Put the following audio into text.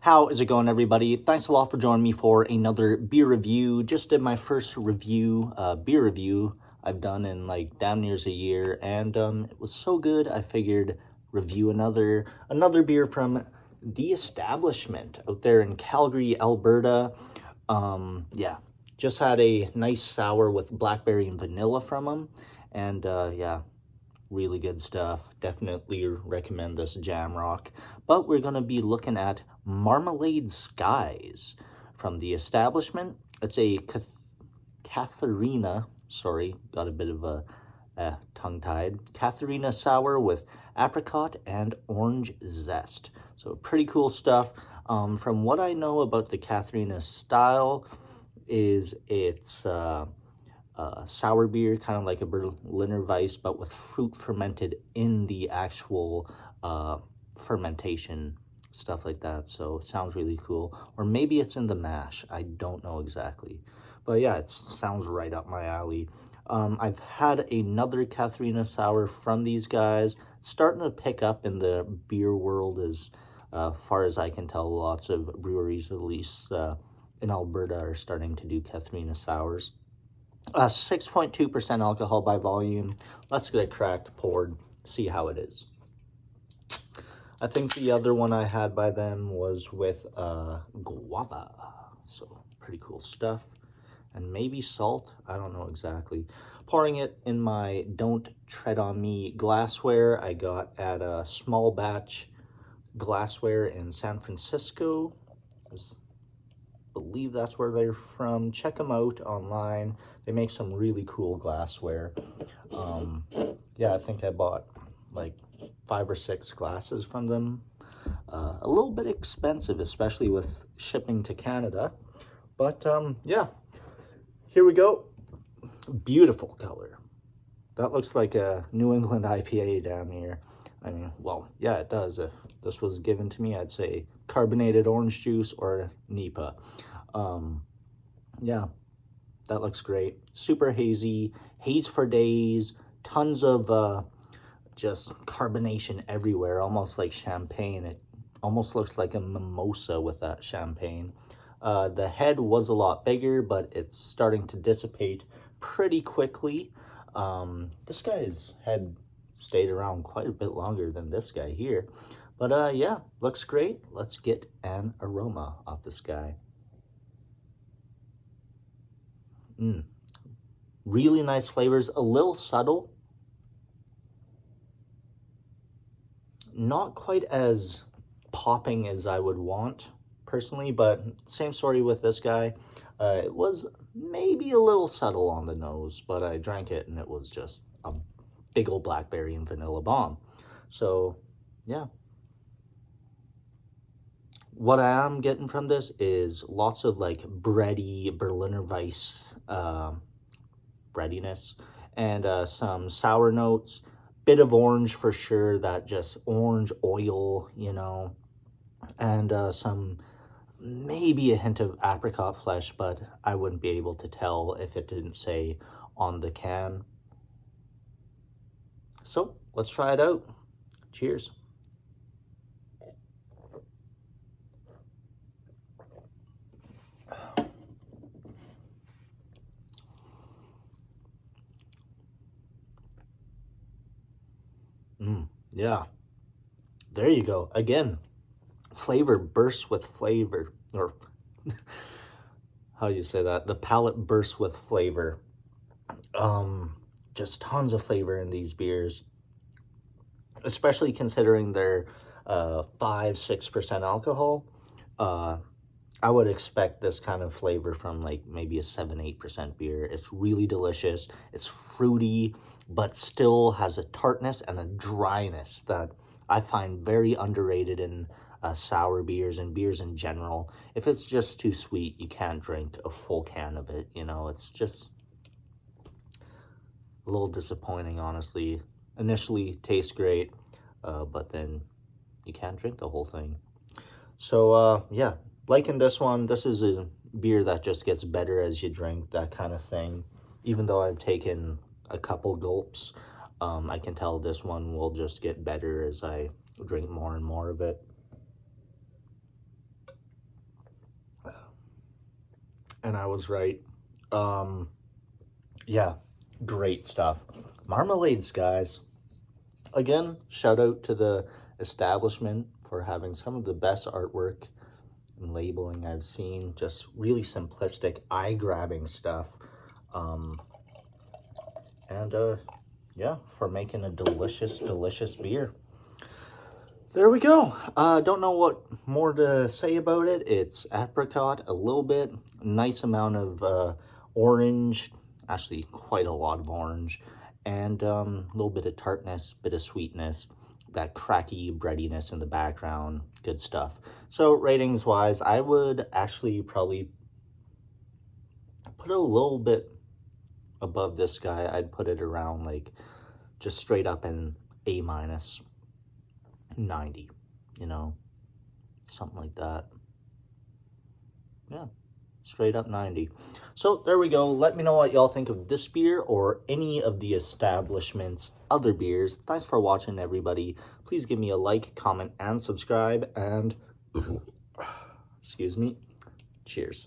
How is it going, everybody? Thanks a lot for joining me for another beer review. Just did my first beer review I've done in like damn near a year, and it was so good I figured review another beer from The Establishment out there in Calgary, Alberta. Yeah, just had a nice sour with blackberry and vanilla from them, and yeah, really good stuff. Definitely recommend this Jamrock. But we're going to be looking at Marmalade Skies from The Establishment. It's a Katharina, sorry, got a bit of a tongue-tied. Katharina sour with apricot and orange zest. So pretty cool stuff. From what I know about the Katharina style is it's sour beer, kind of like a Berliner Weiss, but with fruit fermented in the actual fermentation, stuff like that. So sounds really cool. Or maybe it's in the mash. I don't know exactly. But yeah, it sounds right up my alley. I've had another Katharina sour from these guys. It's starting to pick up in the beer world as far as I can tell. Lots of breweries, at least in Alberta, are starting to do Katharina sours. 6.2% alcohol by volume. Let's get it cracked, poured, see how it is. I think the other one I had by them was with guava. So pretty cool stuff. And maybe salt. I don't know exactly. Pouring it in my Don't Tread on Me glassware I got at a small batch glassware in San Francisco. I believe that's where they're from. Check them out online. They make some really cool glassware. Yeah, I think I bought like 5 or 6 glasses from them. A little bit expensive, especially with shipping to Canada. But yeah, here we go. Beautiful color. That looks like a New England IPA down here. I mean, well, yeah, it does. If this was given to me, I'd say carbonated orange juice or NEPA. Yeah, that looks great. Super hazy, haze for days, tons of just carbonation everywhere, almost like champagne. It almost looks like a mimosa with that champagne. The head was a lot bigger, but it's starting to dissipate pretty quickly. This guy's head stayed around quite a bit longer than this guy here. But yeah, looks great. Let's get an aroma off this guy. Really nice flavors, a little subtle. Not quite as popping as I would want, personally, but same story with this guy. It was maybe a little subtle on the nose, but I drank it and it was just a big old blackberry and vanilla bomb. So, yeah. What I am getting from this is lots of like bready Berliner Weiss breadiness and some sour notes, bit of orange for sure, that just orange oil, you know, and some maybe a hint of apricot flesh, but I wouldn't be able to tell if it didn't say on the can. So let's try it out. Cheers. Yeah, there you go. Again, flavor bursts with flavor, or how you say that? The palate bursts with flavor. Just tons of flavor in these beers, especially considering they're 5-6% alcohol. I would expect this kind of flavor from like maybe a 7-8% beer. It's really delicious. It's fruity, but still has a tartness and a dryness that I find very underrated in sour beers and beers in general. If it's just too sweet, you can't drink a full can of it. You know, it's just a little disappointing, honestly. Initially tastes great, but then you can't drink the whole thing. So yeah, liking this one. This is a beer that just gets better as you drink, that kind of thing. Even though I've taken a couple gulps, I can tell this one will just get better as I drink more and more of it. And I was right. Yeah, great stuff. Marmalade Skies. Again, shout out to the establishment for having some of the best artwork and labeling I've seen. Just really simplistic, eye-grabbing stuff. Yeah, for making a delicious, delicious beer. There we go. Don't know what more to say about it. It's apricot, a little bit, nice amount of orange, actually quite a lot of orange, and a little bit of tartness, bit of sweetness, that cracky breadiness in the background, good stuff. So ratings wise, I would actually probably put it a little bit above this guy. I'd put it around like just straight up an A minus. 90, you know, something like that. Yeah, straight up 90. So there we go. Let me know what y'all think of this beer or any of the establishment's other beers. Thanks for watching, everybody. Please give me a like, comment, and subscribe, and excuse me, cheers.